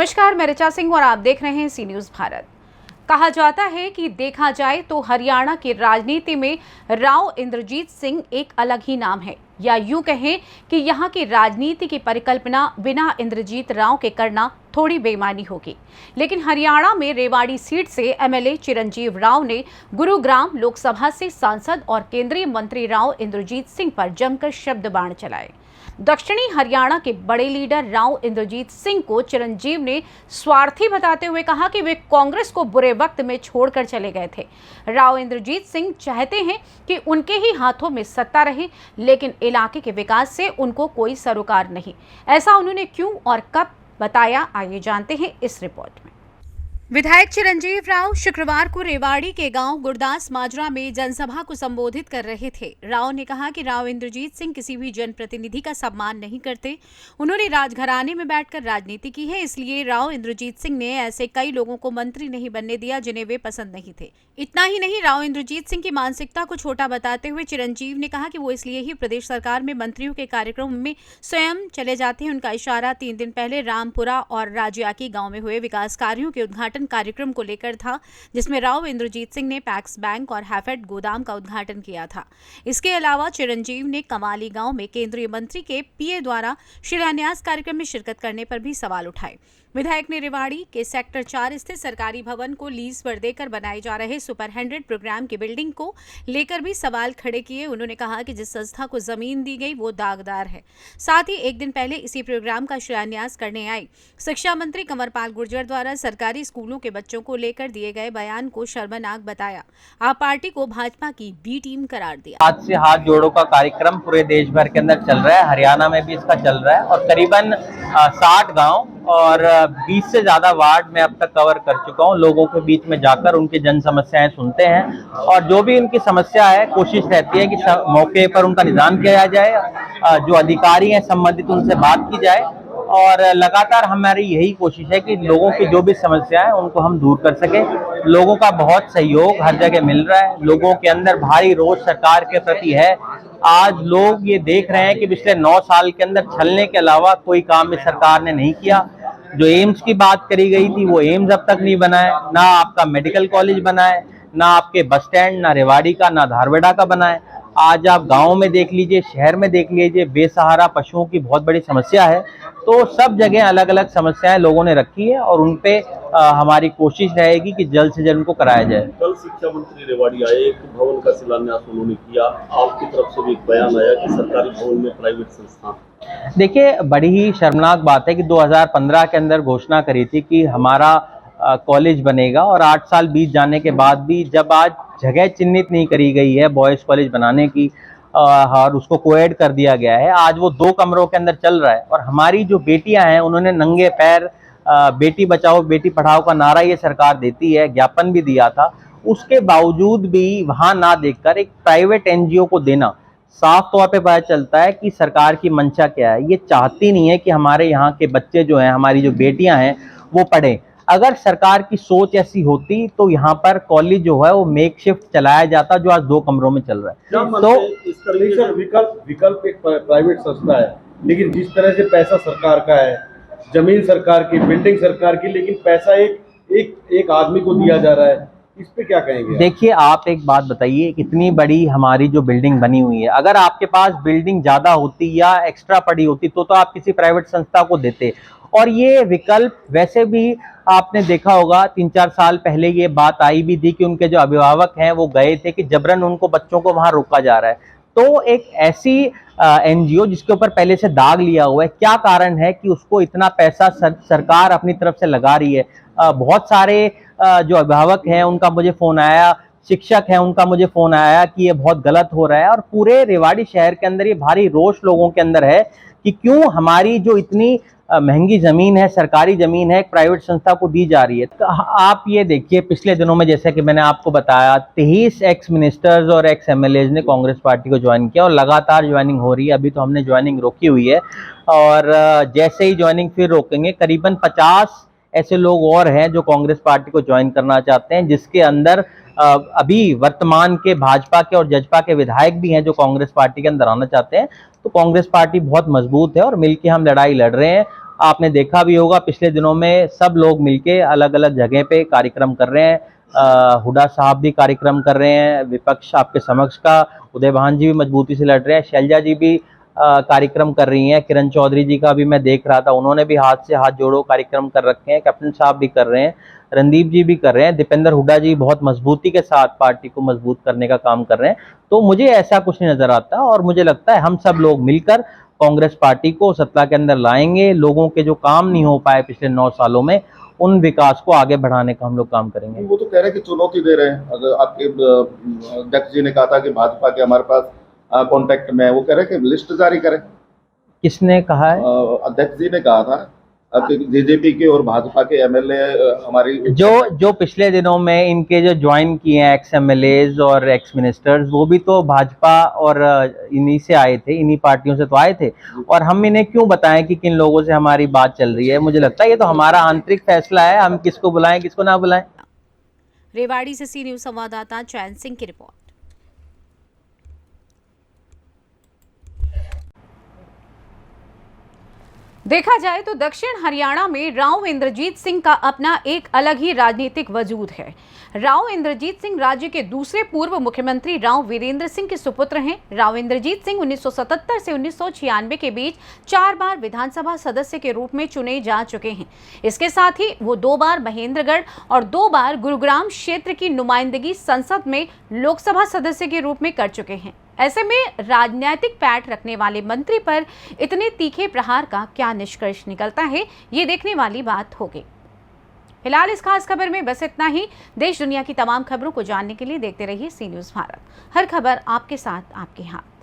नमस्कार, मैं ऋचा सिंह और आप देख रहे हैं सी न्यूज़ भारत। कहा जाता है कि देखा जाए तो हरियाणा की राजनीति में राव इंद्रजीत सिंह एक अलग ही नाम है, या यूं कहें कि यहां की राजनीति की परिकल्पना बिना इंद्रजीत राव के करना थोड़ी बेईमानी होगी। लेकिन हरियाणा में रेवाड़ी सीट से एमएलए चिरंजीव राव ने गुरुग्राम लोकसभा से सांसद और केंद्रीय मंत्री राव इंद्रजीत सिंह पर जमकर शब्द बाण चलाए। दक्षिणी हरियाणा के बड़े लीडर राव इंद्रजीत सिंह को चिरंजीव ने स्वार्थी बताते हुए कहा कि वे कांग्रेस को बुरे वक्त में छोड़कर चले गए थे। राव इंद्रजीत सिंह चाहते हैं कि उनके ही हाथों में सत्ता रहे, लेकिन इलाके के विकास से उनको कोई सरोकार नहीं। ऐसा उन्होंने क्यों और कब बताया, आइए जानते हैं इस रिपोर्ट में। विधायक चिरंजीव राव शुक्रवार को रेवाड़ी के गांव गुरदास माजरा में जनसभा को संबोधित कर रहे थे। राव ने कहा कि राव इंद्रजीत सिंह किसी भी जनप्रतिनिधि का सम्मान नहीं करते। उन्होंने राजघराने में बैठकर राजनीति की है, इसलिए राव इंद्रजीत सिंह ने ऐसे कई लोगों को मंत्री नहीं बनने दिया जिन्हें वे पसंद नहीं थे। इतना ही नहीं, राव इंद्रजीत सिंह की मानसिकता को छोटा बताते हुए चिरंजीव ने कहा कि वो इसलिए ही प्रदेश सरकार में मंत्रियों के कार्यक्रम में स्वयं चले जाते हैं। उनका इशारा 3 दिन पहले रामपुरा और राजियाकी गांव में हुए विकास कार्यों के उद्घाटन कार्यक्रम को लेकर था, जिसमें राव इंद्रजीत सिंह ने पैक्स बैंक और हैफेड गोदाम का उद्घाटन किया था। इसके अलावा चिरंजीव ने कमाली गांव में केंद्रीय मंत्री के पीए द्वारा शिलान्यास कार्यक्रम में शिरकत करने पर भी सवाल उठाए। विधायक ने रेवाड़ी के सेक्टर 4 स्थित सरकारी भवन को लीज पर देकर बनाए जा रहे सुपर 100 प्रोग्राम की बिल्डिंग को लेकर भी सवाल खड़े किए। उन्होंने कहा कि जिस संस्था को जमीन दी गई वो दागदार है। साथ ही एक दिन पहले इसी प्रोग्राम का शिलान्यास करने आई शिक्षा मंत्री कंवरपाल गुर्जर द्वारा सरकारी स्कूलों के बच्चों को लेकर दिए गए बयान को शर्मनाक बताया। आप पार्टी को भाजपा की बी टीम करार दिया। हाथ से हाथ जोड़ो का कार्यक्रम पूरे देश भर के अंदर चल रहा है, हरियाणा में भी इसका चल रहा है और करीबन 60 गांव और 20 से ज्यादा वार्ड में अब तक कवर कर चुका हूं। लोगों के बीच में जाकर उनकी जन समस्याएं सुनते हैं और जो भी उनकी समस्या है कोशिश रहती है कि मौके पर उनका निदान किया जाए। जो अधिकारी हैं संबंधित उनसे बात की जाए और लगातार हमारी यही कोशिश है कि लोगों की जो भी समस्या है उनको हम दूर कर सके। लोगों का बहुत सहयोग हर जगह मिल रहा है, लोगों के अंदर भारी रोष सरकार के प्रति है। आज लोग ये देख रहे हैं कि पिछले 9 साल के अंदर छलने के अलावा कोई काम इस सरकार ने नहीं किया। जो एम्स की बात करी गई थी वो एम्स अब तक नहीं बना है, ना आपका मेडिकल कॉलेज बना है, ना आपके बस स्टैंड, ना रेवाड़ी का, ना धारवेड़ा का बना है। आज आप गांव में देख लीजिए, शहर में देख लीजिए, बेसहारा पशुओं की बहुत बड़ी समस्या है। तो सब जगह अलग अलग समस्याएं लोगों ने रखी है और उनपे हमारी कोशिश रहेगी कि जल्द से जल्द उनको कराया जाए। कल शिक्षा मंत्री रेवाड़ी आए, एक भवन का शिलान्यास उन्होंने किया, आपकी तरफ से भी एक बयान आया कि सरकारी भवन में प्राइवेट संस्थान। देखिए, बड़ी ही शर्मनाक बात है कि 2015 के अंदर घोषणा करी थी कि हमारा कॉलेज बनेगा और 8 साल बीत जाने के बाद भी जब आज जगह चिन्हित नहीं करी गई है बॉयज़ कॉलेज बनाने की और उसको कोएड कर दिया गया है, आज वो 2 कमरों के अंदर चल रहा है और हमारी जो बेटियां हैं उन्होंने नंगे पैर बेटी बचाओ बेटी पढ़ाओ का नारा ये सरकार देती है, ज्ञापन भी दिया था, उसके बावजूद भी वहां ना देखकर एक प्राइवेट एनजीओ को देना, साफ तौर पे पता चलता है कि सरकार की मंशा क्या है। ये चाहती नहीं है कि हमारे यहाँ के बच्चे जो हैं, हमारी जो बेटियां हैं वो पढ़ें। अगर सरकार की सोच ऐसी होती तो यहाँ पर कॉलेज जो है वो मेकशिफ्ट चलाया जाता, जो आज 2 कमरों में चल रहा है। तो इस तरह से विकल्प एक प्राइवेट संस्था है, लेकिन जिस तरह से पैसा सरकार का है, जमीन सरकार की, बिल्डिंग सरकार की, लेकिन पैसा एक आदमी को दिया जा रहा है, इस पे क्या कहेंगे? देखिए, आप एक बात बताइए, इतनी बड़ी हमारी जो बिल्डिंग बनी हुई है, अगर आपके पास बिल्डिंग ज्यादा होती या एक्स्ट्रा पड़ी होती तो आप किसी प्राइवेट संस्था को देते। और ये विकल्प वैसे भी आपने देखा होगा 3-4 साल पहले ये बात आई भी थी कि उनके जो अभिभावक हैं वो गए थे कि जबरन उनको बच्चों को वहां रोका जा रहा है। तो एक ऐसी एनजीओ जिसके ऊपर पहले से दाग लिया हुआ है, क्या कारण है कि उसको इतना पैसा सरकार अपनी तरफ से लगा रही है? बहुत सारे जो अभिभावक हैं उनका मुझे फोन आया, शिक्षक हैं उनका मुझे फोन आया कि ये बहुत गलत हो रहा है और पूरे रेवाड़ी शहर के अंदर ये भारी रोष लोगों के अंदर है कि क्यों हमारी जो इतनी महंगी जमीन है, सरकारी जमीन है, एक प्राइवेट संस्था को दी जा रही है। तो आप ये देखिए, पिछले दिनों में जैसे कि मैंने आपको बताया 23 एक्स मिनिस्टर्स और एक्स एमएलएज ने कांग्रेस पार्टी को ज्वाइन किया और लगातार ज्वाइनिंग हो रही है। अभी तो हमने ज्वाइनिंग रोकी हुई है और जैसे ही ज्वाइनिंग फिर रोकेंगे, करीबन 50 ऐसे लोग और हैं जो कांग्रेस पार्टी को ज्वाइन करना चाहते हैं, जिसके अंदर अभी वर्तमान के भाजपा के और जजपा के विधायक भी हैं जो कांग्रेस पार्टी के अंदर आना चाहते हैं। तो कांग्रेस पार्टी बहुत मजबूत है और मिलकर हम लड़ाई लड़ रहे हैं आपने देखा भी होगा पिछले दिनों में सब लोग मिलके अलग अलग जगह पे कार्यक्रम कर रहे हैं। हुड्डा साहब भी कार्यक्रम कर रहे हैं, विपक्ष आपके समक्ष का उदय भान जी भी मजबूती से लड़ रहे हैं, शैलजा जी भी कार्यक्रम कर रही हैं, किरण चौधरी जी का भी मैं देख रहा था, उन्होंने भी हाथ से हाथ जोड़ो कार्यक्रम कर रखे हैं, कैप्टन साहब भी कर रहे हैं, रणदीप जी भी कर रहे हैं, दीपेंद्र हुड्डा जी बहुत मजबूती के साथ पार्टी को मजबूत करने का काम कर रहे हैं। तो मुझे ऐसा कुछ नहीं नजर आता और मुझे लगता है हम सब लोग मिलकर कांग्रेस पार्टी को सत्ता के अंदर लाएंगे। लोगों के जो काम नहीं हो पाए पिछले 9 सालों में, उन विकास को आगे बढ़ाने का हम लोग काम करेंगे। वो तो कह रहे हैं कि चुनौती दे रहे हैं। अगर आपके अध्यक्ष जी ने कहा था कि भाजपा के हमारे पास कांटेक्ट में है, वो कह रहे हैं कि लिस्ट जारी करें। किसने कहा है? अध्यक्ष जी ने कहा था कि बीजेपी के और भाजपा के एमएलए हमारी जो पिछले दिनों में इनके जो ज्वाइन किए हैं एक्स एमएलएज और एक्स मिनिस्टर्स, वो भी तो भाजपा और इन्हीं से आए थे, इन्हीं पार्टियों से तो आए थे। और हम इन्हें क्यों बताएं कि किन लोगों से हमारी बात चल रही है? मुझे लगता है ये तो हमारा आंतरिक फैसला है, हम किसको बुलाएं किसको ना बुलाएं। रेवाड़ी से सी न्यूज संवाददाता चैन सिंह की रिपोर्ट। देखा जाए तो दक्षिण हरियाणा में राव इंद्रजीत सिंह का अपना एक अलग ही राजनीतिक वजूद है। राव इंद्रजीत सिंह राज्य के दूसरे पूर्व मुख्यमंत्री राव वीरेंद्र सिंह के सुपुत्र हैं। राव इंद्रजीत सिंह 1977 से 1996 के बीच 4 बार विधानसभा सदस्य के रूप में चुने जा चुके हैं। इसके साथ ही वो 2 बार महेंद्रगढ़ और 2 बार गुरुग्राम क्षेत्र की नुमाइंदगी संसद में लोकसभा सदस्य के रूप में कर चुके हैं। ऐसे में राजनीतिक पैठ रखने वाले मंत्री पर इतने तीखे प्रहार का क्या निष्कर्ष निकलता है, ये देखने वाली बात होगी। फिलहाल इस खास खबर में बस इतना ही। देश दुनिया की तमाम खबरों को जानने के लिए देखते रहिए सी न्यूज़ भारत। हर खबर आपके साथ, आपके हाथ।